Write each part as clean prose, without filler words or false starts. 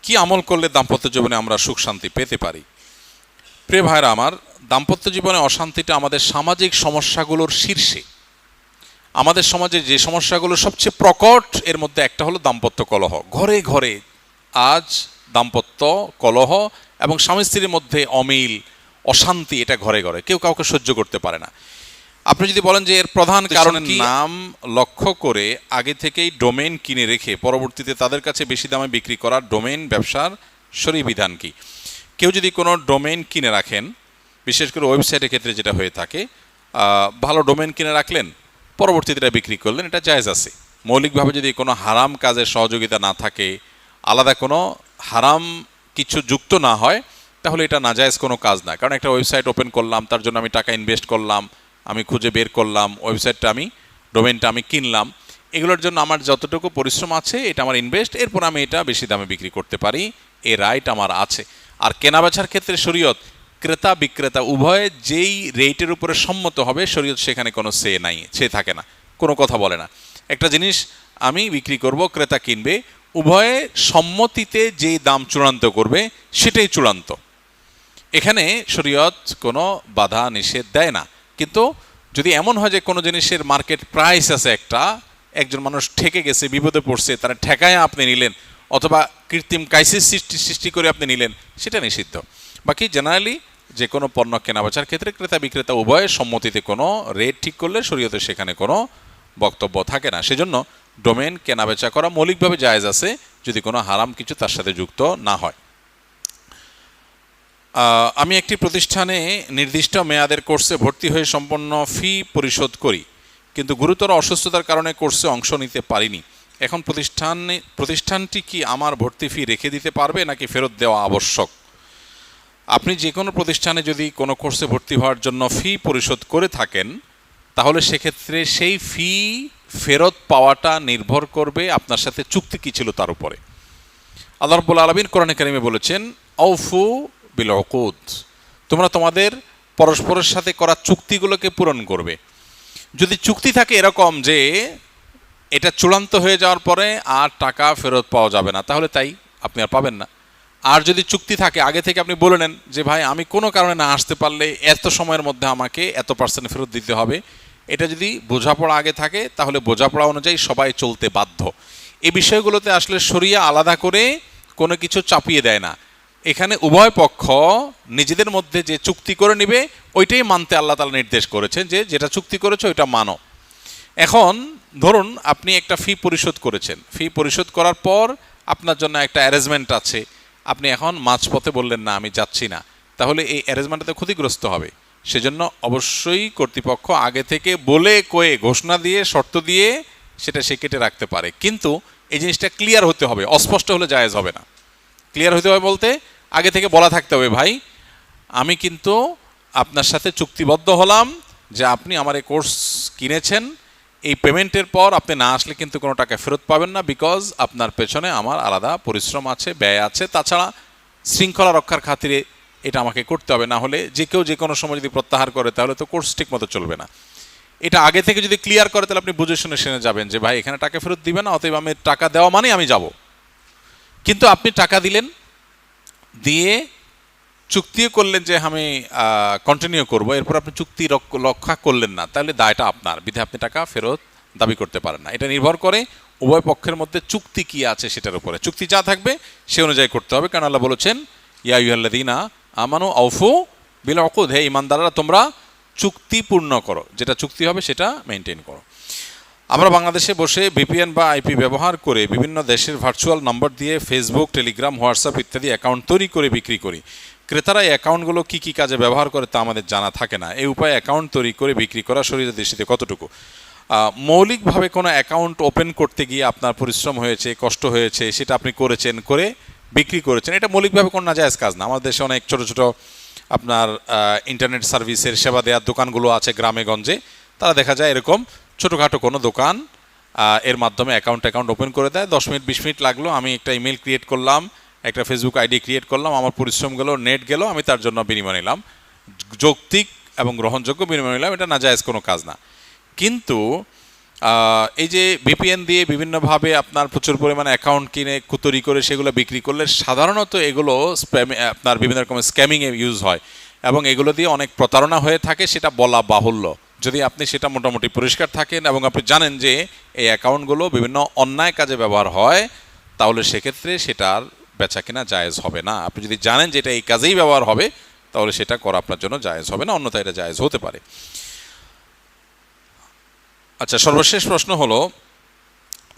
কি আমল করলে দাম্পত্য জীবনে আমরা সুখ শান্তি পেতে পারি? প্রিয় ভাইরা আমার, দাম্পত্য জীবনে অশান্তিটা আমাদের সামাজিক সমস্যাগুলোর শীর্ষে। আমাদের সমাজে যে সমস্যাগুলো সবচেয়ে প্রকট, এর মধ্যে একটা হলো দাম্পত্য কলহ। ঘরে ঘরে আজ দাম্পত্য কলহ এবং স্বামী স্ত্রীর মধ্যে অমিল, অশান্তি, এটা ঘরে ঘরে, কেউ কাউকে সহ্য করতে পারে না। আপনি যদি বলেন যে এর প্রধান কারণের নাম লক্ষ্য করে আগে থেকেই ডোমেইন কিনে রেখে পরবর্তীতে তাদের কাছে বেশি দামে বিক্রি করা ডোমেইন ব্যবসার শরীয়ী বিধান কি? কেউ যদি কোনো ডোমেইন কিনে রাখেন, বিশেষ করে ওয়েবসাইটের ক্ষেত্রে যেটা হয়ে থাকে, ভালো ডোমেইন কিনে রাখলেন, পরবর্তীতে এটা বিক্রি করলেন, এটা জায়েজ আছে। মৌলিকভাবে যদি কোনো হারাম কাজের সহযোগিতা না থাকে, আলাদা কোনো হারাম কিছু যুক্ত না হয়, তাহলে এটা নাজায়েজ কোনো কাজ না। কারণ একটা ওয়েবসাইট ওপেন করলাম, তার জন্য আমি টাকা ইনভেস্ট করলাম, আমি খুঁজে বের করলাম, ওয়েবসাইটটা ডোমেইনটা আমি কিনলাম, এগুলোর জন্য আমার যতটুকু পরিশ্রম আছে এটা আমার ইনভেস্ট, এরপর আমি এটা বেশি দামে বিক্রি করতে পারি, এই রাইট আমার আছে। আর কেনাবেচার ক্ষেত্রে শরীয়ত ক্রেতা বিক্রেতা উভয়ে যেই রেটের উপরে সম্মত হবে, শরীয়ত সেখানে কোনো সে থাকে না, কোনো কথা বলে না। একটা জিনিস আমি বিক্রি করব, ক্রেতা কিনবে, উভয়ে সম্মতিতে যেই দাম চূড়ান্ত করবে সেটাই চূড়ান্ত। এখানে শরীয়ত কোনো বাধা নিষেধ দেয় না। কিন্তু যদি এমন হয় যে কোনো জিনিসের মার্কেট প্রাইস আছে একজন মানুষ ঠেকে গেছে, বিপদে পড়ছে, তারা ঠেকায় আপনি নিলেন, অথবা কৃত্রিম ক্রাইসিস সৃষ্টি করে আপনি নিলেন, সেটা নিষিদ্ধ। বাকি জেনারেলি যে কোনো পণ্য কেনাবেচার ক্ষেত্রে ক্রেতা বিক্রেতা উভয়ের সম্মতিতে কোনো রেট ঠিক করলে শরীয়তে সেখানে কোনো বক্তব্য থাকে না। সেজন্য ডোমেইন কেনাবেচা করা মৌলিকভাবে জায়েজ আছে, যদি কোনো হারাম কিছু তার সাথে যুক্ত না হয়। আমি একটি প্রতিষ্ঠানে নির্দিষ্ট মেয়াদের কোর্সে ভর্তি হয়ে সম্পূর্ণ ফি পরিশোধ করি, কিন্তু গুরুতর অসুস্থতার কারণে কোর্সে অংশ নিতে পারিনি। এখন প্রতিষ্ঠানটি কি আমার ভর্তি ফি রেখে দিতে পারবে নাকি ফেরত দেওয়া আবশ্যক? আপনি যে কোনো প্রতিষ্ঠানে যদি কোনো কোর্সে ভর্তি হওয়ার জন্য ফি পরিশোধ করে থাকেন, তাহলে সেক্ষেত্রে সেই ফি ফেরত পাওয়াটা নির্ভর করবে আপনার সাথে চুক্তি কী ছিল তার উপরে। আল্লাহ রাব্বুল আলামিন কোরআনে কারিমে বলেছেন, আউফু বিল উকুদ, তোমরা তোমাদের পরস্পরের সাথে করা চুক্তিগুলোকে পূরণ করবে। যদি চুক্তি থাকে এরকম যে এটা চূড়ান্ত হয়ে যাওয়ার পরে আর টাকা ফেরত পাওয়া যাবে না, তাহলে তাই, আপনি আর পাবেন না। আর যদি চুক্তি থাকে আগে থেকে আপনি বলে নেন যে ভাই আমি কোনো কারণে না আসতে পারলে এত সময়ের মধ্যে আমাকে এত % ফেরত দিতে হবে, এটা যদি বোঝাপড়া আগে থাকে, তাহলে বোঝাপড়া অনুযায়ী সবাই চলতে বাধ্য। এই বিষয়গুলোতে আসলে শরিয়া আলাদা করে কোনো কিছু চাপিয়ে দেয় না। এখানে উভয় পক্ষ নিজেদের মধ্যে যে চুক্তি করে নেবে ওইটাই মানতে আল্লাহ তাআলা নির্দেশ করেছেন, যে যেটা চুক্তি করেছে ওইটা মানো। এখন ধরুন আপনি একটা ফি পরিশোধ করেছেন, ফি পরিশোধ করার পর আপনার জন্য একটা অ্যারেঞ্জমেন্ট আছে, আপনি এখন মাঝপথে বললেন না আমি যাচ্ছি না, তাহলে এই অ্যারেঞ্জমেন্টটাতে ক্ষতিগ্রস্ত হবে। সেজন্য অবশ্যই কর্তৃপক্ষ আগে থেকে বলে কয়ে ঘোষণা দিয়ে শর্ত দিয়ে সেটা সে কেটে রাখতে পারে, কিন্তু এই জিনিসটা ক্লিয়ার হতে হবে, অস্পষ্ট হলে জায়েজ হবে না। ক্লিয়ার হতে হবে বলতে আগে থেকে বলা থাকতে হবে, ভাই আমি কিন্তু আপনার সাথে চুক্তিবদ্ধ হলাম যে আপনি আমার এই কোর্স কিনেছেন, এই পেমেন্টের পর আপনি না আসলে কিন্তু কোনো টাকা ফেরত পাবেন না, বিকজ আপনার পেছনে আমার আলাদা পরিশ্রম আছে, ব্যয় আছে, তাছাড়া শৃঙ্খলা রক্ষার খাতিরে এটা আমাকে করতে হবে, না হলে যে কেউ যে কোনো সময় যদি প্রত্যাহার করে তাহলে তো কোর্স ঠিক মতো চলবে না। এটা আগে থেকে যদি ক্লিয়ার করে তাহলে আপনি বুঝে শুনে যাবেন যে ভাই এখানে টাকা ফেরত দিবে না, অতএব আমি টাকা দেওয়া মানে আমি যাব। কিন্তু আপনি টাকা দিলেন, দিয়ে চুক্তিও করলেন যে আমি কন্টিনিউ করব, এরপর আপনি চুক্তি রক্ষা করলেন না, তাহলে দায়টা আপনার, বিধায় আপনি টাকা ফেরত দাবি করতে পারেন না। এটা নির্ভর করে উভয় পক্ষের মধ্যে চুক্তি কি আছে সেটার উপরে। চুক্তি যা থাকবে সে অনুযায়ী করতে হবে, কারণ আল্লাহ বলেছেন ইয়া আইয়ুহাল্লাযীনা আমানু আউফু বিল উকুদ, হে ঈমানদাররা তোমরা চুক্তি পূর্ণ করো, যেটা চুক্তি হবে সেটা মেনটেন করো। আমরা বাংলাদেশে বসে ভিপিএন বা আইপি ব্যবহার করে বিভিন্ন দেশের ভার্চুয়াল নম্বর দিয়ে ফেসবুক, টেলিগ্রাম, হোয়াটসঅ্যাপ ইত্যাদি অ্যাকাউন্ট তৈরি করে বিক্রি করি। ক্রেতারা এই অ্যাকাউন্টগুলো কী কী কাজে ব্যবহার করে তা আমাদের জানা থাকে না। এই উপায়ে অ্যাকাউন্ট তৈরি করে বিক্রি করা শরীয়তের দৃষ্টিতে কতটুকু? মৌলিকভাবে কোনো অ্যাকাউন্ট ওপেন করতে গিয়ে আপনার পরিশ্রম হয়েছে, কষ্ট হয়েছে, সেটা আপনি করেছেন, করে বিক্রি করেছেন, এটা মৌলিকভাবে কোনো নাজায়েজ কাজ না। আমাদের দেশে অনেক ছোটো ছোটো আপনার ইন্টারনেট সার্ভিসের সেবা দেওয়ার দোকানগুলো আছে গ্রামে গঞ্জে, তারা দেখা যায় এরকম ছোটোখাটো কোনো দোকান এর মাধ্যমে অ্যাকাউন্ট ওপেন করে দেয়। 10 মিনিট 20 মিনিট লাগলো, আমি একটা ইমেল ক্রিয়েট করলাম, একটা ফেসবুক আইডি ক্রিয়েট করলাম, আমার পরিশ্রম গেল, নেট গেল, আমি তার জন্য বিনিময় নিলাম, যৌক্তিক এবং গ্রহণযোগ্য বিনিময় নিলাম, এটা নাজায়েজ কোনো কাজ না। কিন্তু এই যে ভিপিএন দিয়ে বিভিন্নভাবে আপনার প্রচুর পরিমাণে অ্যাকাউন্ট কিনে তৈরি করে সেগুলো বিক্রি করলে সাধারণত এগুলো স্প্যাম, আপনার বিভিন্ন রকমের স্ক্যামিংয়ে ইউজ হয় এবং এগুলো দিয়ে অনেক প্রতারণা হয়ে থাকে, সেটা বলা বাহুল্য। যদি আপনি সেটা মোটামুটি পরিষ্কার থাকেন এবং আপনি জানেন যে এই অ্যাকাউন্টগুলো বিভিন্ন অন্যায় কাজে ব্যবহার হয়, তাহলে সেক্ষেত্রে সেটার বেচা কেনা জায়েজ হবে না। আপনি যদি জানেন যে এটা এই কাজেই ব্যবহার হবে, তাহলে সেটা করা আপনার জন্য জায়েজ হবে না, অন্যথায় এটা জায়েজ হতে পারে। আচ্ছা, সর্বশেষ প্রশ্ন হলো,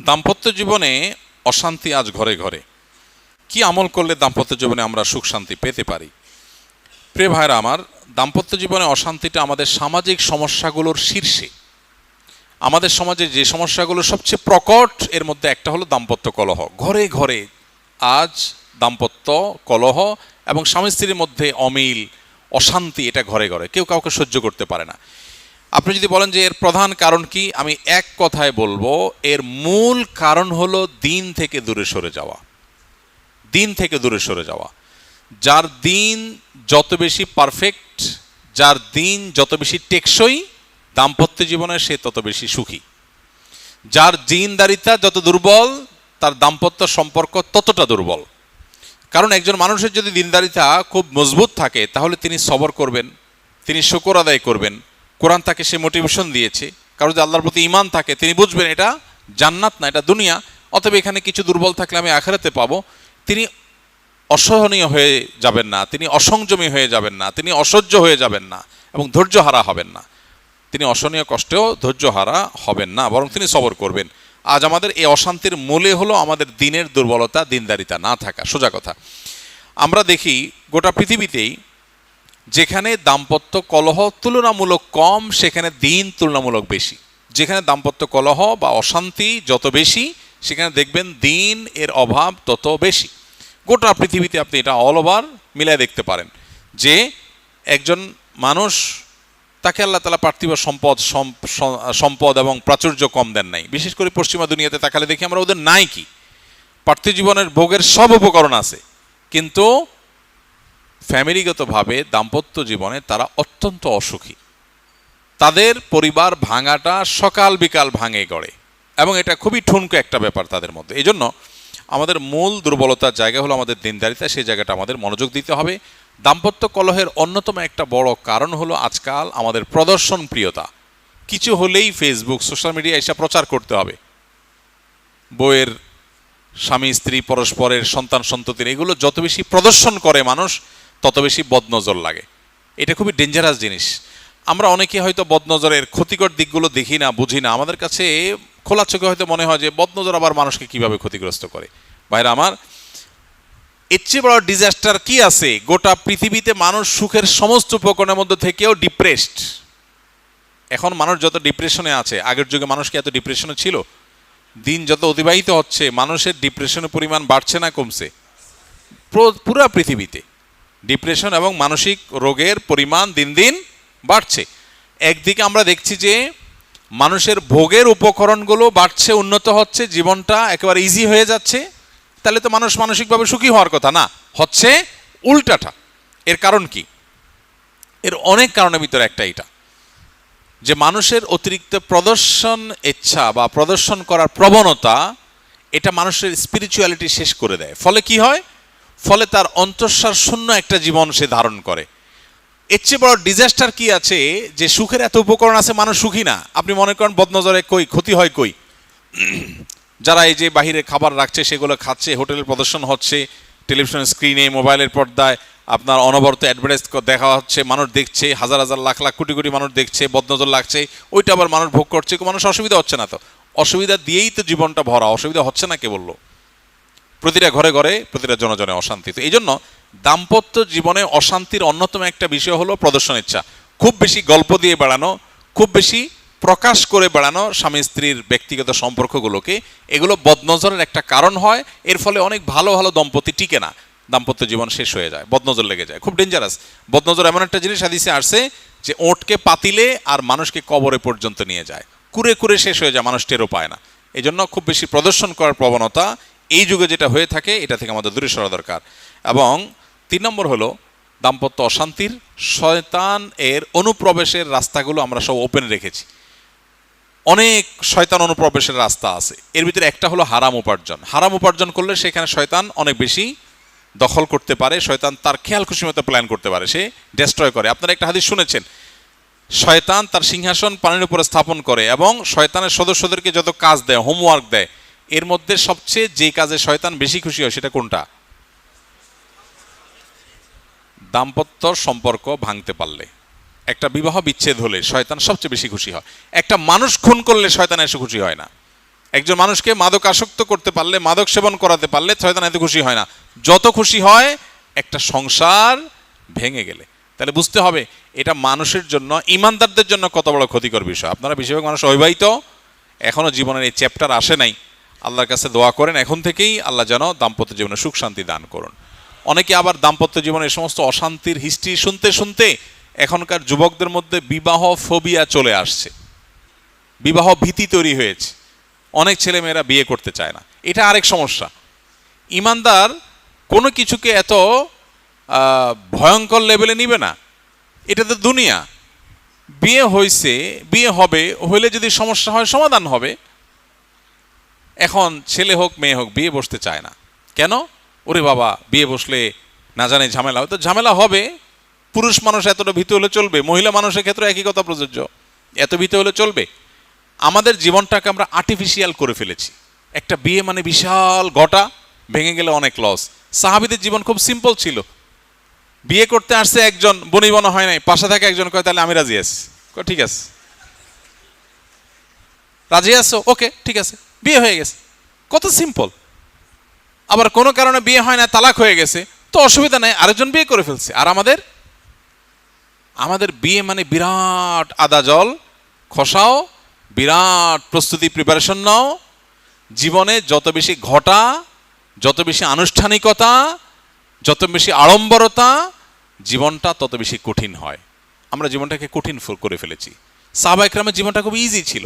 দাম্পত্য জীবনে অশান্তি আজ ঘরে ঘরে, কি আমল করলে দাম্পত্য জীবনে আমরা সুখ শান্তি পেতে পারি? প্রিয় ভাইরা আমার, দাম্পত্য জীবনে অশান্তিটা আমাদের সামাজিক সমস্যাগুলোর শীর্ষে। আমাদের সমাজে যে সমস্যাগুলো সবচেয়ে প্রকট, এর মধ্যে একটা হলো দাম্পত্য কলহ। ঘরে ঘরে আজ দাম্পত্য কলহ এবং স্বামী স্ত্রীর মধ্যে অমিল, অশান্তি, এটা ঘরে ঘরে, কেউ কাউকে সহ্য করতে পারে না। আপনি যদি বলেন যে এর প্রধান কারণ কি, আমি এক কথায় বলবো, এর মূল কারণ হলো দিন থেকে দূরে সরে যাওয়া। দিন থেকে দূরে সরে যাওয়া। যার দিন যত বেশি পারফেক্ট, যার দিন যত বেশি টেকসই, দাম্পত্য জীবনে সে তত বেশি সুখী। যার দিনদারিতা যত দুর্বল, তার দাম্পত্য সম্পর্ক ততটা দুর্বল। কারণ একজন মানুষের যদি দিনদারিতা খুব মজবুত থাকে, তাহলে তিনি সবর করবেন, তিনি শুকর আদায় করবেন। কোরআন তাকে সে মোটিভেশন দিয়েছে। কারণ যদি আল্লাহর প্রতি ঈমান থাকে, তিনি বুঝবেন এটা জান্নাত না, এটা দুনিয়া, অতএব এখানে কিছু দুর্বল থাকলে আমি আখিরাতে পাবো। তিনি অসহনীয় হয়ে যাবেন না, তিনি অসংযমী হয়ে যাবেন না, তিনি অসহ্য হয়ে যাবেন না এবং ধৈর্যহারা হবেন না। তিনি অসহনীয় কষ্টেও ধৈর্যহারা হবেন না, বরং তিনি সবর করবেন। আজ আমাদের এই অশান্তির মূলে হলো আমাদের দিনের দুর্বলতা, দিনদারিতা না থাকা, সোজা কথা। আমরা দেখি গোটা পৃথিবীতেই যেখানে দাম্পত্য কলহ তুলনামূলক কম, সেখানে দিন তুলনামূলক বেশি। যেখানে দাম্পত্য কলহ বা অশান্তি যত বেশি, সেখানে দেখবেন দিন এর অভাব তত বেশি। গোটা পৃথিবীতে আপনি এটা অল ওভার মিলাই দেখতে পারেন যে একজন মানুষ, তাকে আল্লাহ তাআলা পার্থিব সম্পদ এবং প্রাচুর্য কম দেন নাই। বিশেষ করে পশ্চিমা দুনিয়াতে তাকালে দেখি আমরা ওদের নাই কি, পার্থিব জীবনের ভোগের সব উপকরণ আছে, কিন্তু ফ্যামিলিগতভাবে দাম্পত্য জীবনে তারা অত্যন্ত অসুখী। তাদের পরিবার ভাঙাটা সকাল বিকাল ভাঙে গড়ে এবং এটা খুবই ঠুনকো একটা ব্যাপার তাদের মধ্যে। এই জন্য আমাদের মূল দুর্বলতার জায়গা হলো আমাদের দিনদারিতা, সেই জায়গাটা আমাদের মনোযোগ দিতে হবে। দাম্পত্য কলহের অন্যতম একটা বড় কারণ হলো আজকাল আমাদের প্রদর্শন প্রিয়তা। কিছু হলেই ফেসবুক, সোশ্যাল মিডিয়া এসে প্রচার করতে হবে। বইয়ের, স্বামী স্ত্রী পরস্পরের, সন্তান সন্ততির, এগুলো যত বেশি প্রদর্শন করে মানুষ, তত বেশি বদনজর লাগে। এটা খুবই ডেঞ্জারাস জিনিস। আমরা অনেকে হয়তো বদনজরের ক্ষতিকর দিকগুলো দেখি না, বুঝি না। আমাদের কাছে খোলা চোখে হয়তো মনে হয় যে বদনজর আবার মানুষকে কিভাবে ক্ষতিগ্রস্ত করে। ভাইরা আমার, এর চেয়ে বড় ডিজাস্টার কি আছে? গোটা পৃথিবীতে মানুষ সুখের সমস্ত উপকরণের মধ্যে থেকেও ডিপ্রেসড। এখন মানুষ যত ডিপ্রেশনে আছে, আগের যুগে মানুষ কি এত ডিপ্রেশনে ছিল? দিন যত অতিবাহিত হচ্ছে, মানুষের ডিপ্রেশনের পরিমাণ বাড়ছে না কমছে? পুরা পৃথিবীতে ডিপ্রেশন এবং মানসিক রোগের পরিমাণ দিন দিন বাড়ছে। একদিকে আমরা দেখছি যে মানুষের ভোগের উপকরণগুলো বাড়ছে, উন্নত হচ্ছে, জীবনটা একেবারে ইজি হয়ে যাচ্ছে। তাহলে তো মানুষ মানসিকভাবে সুখী হওয়ার কথা না, হচ্ছে উল্টাটা। এর কারণ কি? এর অনেক কারণের ভিতরে একটা এটা, যে মানুষের অতিরিক্ত প্রদর্শন ইচ্ছা বা প্রদর্শন করার প্রবণতা, এটা মানুষের স্পিরিচুয়ালিটি শেষ করে দেয়। ফলে কি হয়? ফলে তার অন্তঃসার শূন্য একটা জীবন সে ধারণ করে। এর চেয়ে বড় ডিজাস্টার কি আছে যে সুখের এত উপকরণ আছে, মানুষ সুখী না। আপনি মনে করেন বদনজরে কই ক্ষতি হয় কই? যারা এই যে বাহিরে খাবার রাখছে সেগুলো খাচ্ছে, হোটেলের প্রদর্শন হচ্ছে, টেলিভিশন স্ক্রিনে, মোবাইলের পর্দায় আপনার অনবরত অ্যাডভার্টাইজ দেখা হচ্ছে, মানুষ দেখছে, হাজার হাজার লাখ লাখ কোটি কোটি মানুষ দেখছে, বদনজর লাগছে, ওইটা আবার মানুষ ভোগ করছে। মানুষ অসুবিধা হচ্ছে না তো? অসুবিধা দিয়েই তো জীবনটা ভরা, অসুবিধা হচ্ছে না কে বললো? প্রতিটা ঘরে ঘরে, প্রতিটা জনজনে অশান্তি। তো এই জন্য দাম্পত্য জীবনে অশান্তির অন্যতম একটা বিষয় হলো প্রদর্শন ইচ্ছা। খুব বেশি গল্প দিয়ে বেড়ানো, খুব বেশি প্রকাশ করে বেড়ানো স্বামী স্ত্রীর ব্যক্তিগত সম্পর্কগুলোকে, এগুলো বদনজরের একটা কারণ হয়। এর ফলে অনেক ভালো ভালো দম্পতি টিকে না, দাম্পত্য জীবন শেষ হয়ে যায়, বদনজর লেগে যায়। খুব ডেঞ্জারাস। বদনজর এমন একটা জিনিস, হাদিসে আসছে যে ওঁটকে পাতিলে আর মানুষকে কবরে পর্যন্ত নিয়ে যায়, কুরে কুরে শেষ হয়ে যায়, মানুষ টেরও পায় না। এই জন্য খুব বেশি প্রদর্শন করার প্রবণতা এই যুগে যেটা হয়ে থাকে, এটা থেকে আমাদের দূরে সরা দরকার। এবং 3 নম্বর হলো দাম্পত্য অশান্তির শয়তান এর অনুপ্রবেশের রাস্তাগুলো আমরা সব ওপেন রেখেছি। অনেক শয়তান অনুপ্রবেশের রাস্তা আছে। এর ভিতরে একটা হলো হারাম উপার্জন। হারাম উপার্জন করলে সেখানে শয়তান অনেক বেশি দখল করতে পারে, শয়তান তার খেয়াল খুশি মতো প্ল্যান করতে পারে, সে ডেস্ট্রয় করে। আপনারা একটা হাদিস শুনেছেন, শয়তান তার সিংহাসন পানির উপরে স্থাপন করে এবং শয়তানের সদস্যদেরকে যত কাজ দেয়, হোমওয়ার্ক দেয়, এর মধ্যে সবচেয়ে যে কাজে শয়তান বেশি খুশি হয় সেটা কোনটা? দাম্পত্য সম্পর্ক ভাঙতে পারলে, একটা বিবাহ বিচ্ছেদ হলে শয়তান সবচেয়ে বেশি খুশি হয়। একটা মানুষ খুন করলে শয়তান এসে খুশি হয় না। একজন মানুষকে মাদক আসক্ত করতে পারলে, মাদক সেবন করাতে পারলে শয়তান এত খুশি হয় না, যত খুশি হয় একটা সংসার ভেঙে গেলে। তাহলে বুঝতে হবে এটা মানুষের জন্য, ইমানদারদের জন্য কত বড় ক্ষতিকর বিষয়। আপনারা বেশিরভাগ মানুষ অবিবাহিত, এখনও জীবনের এই চ্যাপ্টার আসে নাই, আল্লাহর কাছে দোয়া করেন এখন থেকেই আল্লাহ যেন দাম্পত্য জীবনে সুখ শান্তি দান করুন। অনেকে আবার দাম্পত্য জীবনে এই সমস্ত অশান্তির হিস্ট্রি শুনতে শুনতে এখনকার যুবকদের মধ্যে বিবাহ ফোবিয়া চলে আসছে, বিবাহ ভীতি তৈরি হয়েছে, অনেক ছেলেমেয়েরা বিয়ে করতে চায় না। এটা আরেক সমস্যা। ইমানদার কোনো কিছুকে এত ভয়ঙ্কর লেভেলে নিবে না, এটা তো দুনিয়া। বিয়ে হয়েছে, বিয়ে হবে, হইলে যদি সমস্যা হয় সমাধান হবে। এখন ছেলে হোক মেয়ে হোক বিয়ে বসতে চায় না কেন? ওরে বাবা, বিয়ে বসলে না জানে ঝামেলা, হয়তো ঝামেলা হবে। পুরুষ মানুষ এতটা ভীত হলে চলবে? মহিলা মানুষের ক্ষেত্রে একই কথা প্রযোজ্য, এত ভীত হলে চলবে? আমাদের জীবনটাকে আমরা আর্টিফিশিয়াল করে ফেলেছি। একটা বিয়ে মানে বিশাল ঘটা, ভেঙে গেলে অনেক লস। সাহাবীদের জীবন খুব সিম্পল ছিল। বিয়ে করতে আসছে একজন, বনিবনা হয় নাই, পাশে থাকে একজন, কয় তাহলে আমি রাজি আছি। ঠিক আছে, রাজি আছো? ওকে, ঠিক আছে, বিয়ে হয়ে গেছে। কত সিম্পল। আবার কোনো কারণে বিয়ে হয় না, তালাক হয়ে গেছে, তো অসুবিধা নাই, আরেকজন বিয়ে করে ফেলছে। আর আমাদের বিয়ে মানে বিরাট আদা জল খসাও, বিরাট প্রস্তুতি প্রিপারেশন নাও। জীবনে যত বেশি ঘটা, যত বেশি আনুষ্ঠানিকতা, যত বেশি আড়ম্বরতা, জীবনটা তত বেশি কঠিন হয়। আমরা জীবনটাকে কঠিন করে ফেলেছি। সাহাবা ইকরামের জীবনটা খুব ইজি ছিল।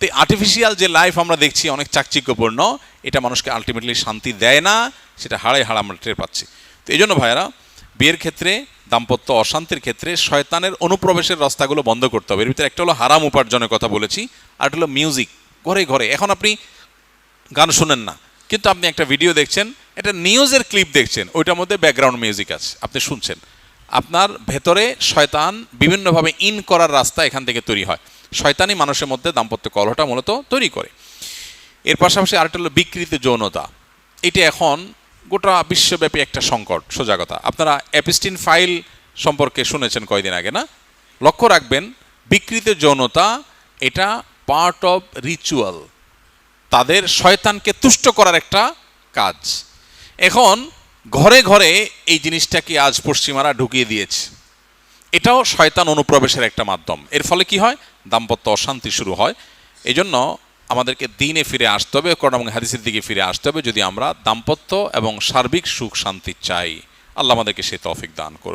তো আর্টিফিশিয়াল যে লাইফ আমরা দেখছি অনেক চাকচিক্যপূর্ণ, এটা মানুষকে আলটিমেটলি শান্তি দেয় না, সেটা হাড়ে হাড় আমরা টের পাচ্ছি। তো এই জন্য ভাইয়েরা, বিয়ের ক্ষেত্রে, দাম্পত্য অশান্তির ক্ষেত্রে শয়তানের অনুপ্রবেশের রাস্তাগুলো বন্ধ করতে হবে। এর ভিতরে একটা হলো হারাম উপার্জনের কথা বলেছি, আর একটা হলো মিউজিক। ঘরে ঘরে এখন আপনি গান শুনেন না, কিন্তু আপনি একটা ভিডিও দেখছেন, একটা নিউজের ক্লিপ দেখছেন, ওইটার মধ্যে ব্যাকগ্রাউন্ড মিউজিক আছে, আপনি শুনছেন। আপনার ভেতরে শয়তান বিভিন্নভাবে ইন করার রাস্তা এখান থেকে তৈরি হয়। শয়তানই মানুষের মধ্যে দাম্পত্য কলহটা মূলত তৈরি করে। এর পাশাপাশি আরেকটা হলো বিকৃত যৌনতা। এটা এখন গোটা বিশ্বব্যাপী একটা সংকট, সোজা কথা। আপনারা অ্যাপস্টিন ফাইল সম্পর্কে শুনেছেন কয়দিন আগে, না? লক্ষ্য রাখবেন, বিকৃত যৌনতা এটা পার্ট অফ রিচুয়াল, তাদের শয়তানকে তুষ্ট করার একটা কাজ। এখন ঘরে ঘরে এই জিনিসটাকে আজ পশ্চিমারা ঢুকিয়ে দিয়েছে। এটাও শয়তান অনুপ্রবেশের একটা মাধ্যম। এর ফলে কি হয়? দাম্পত্য অশান্তি শুরু হয়। এই জন্য আমাদেরকে দ্বীনে ফিরে আসতে হবে, কোরআন এবং হাদিসের দিকে ফিরে আসতে হবে, যদি আমরা দাম্পত্য এবং সার্বিক সুখ শান্তি চাই। আল্লাহ আমাদেরকে সে তৌফিক দান করুন।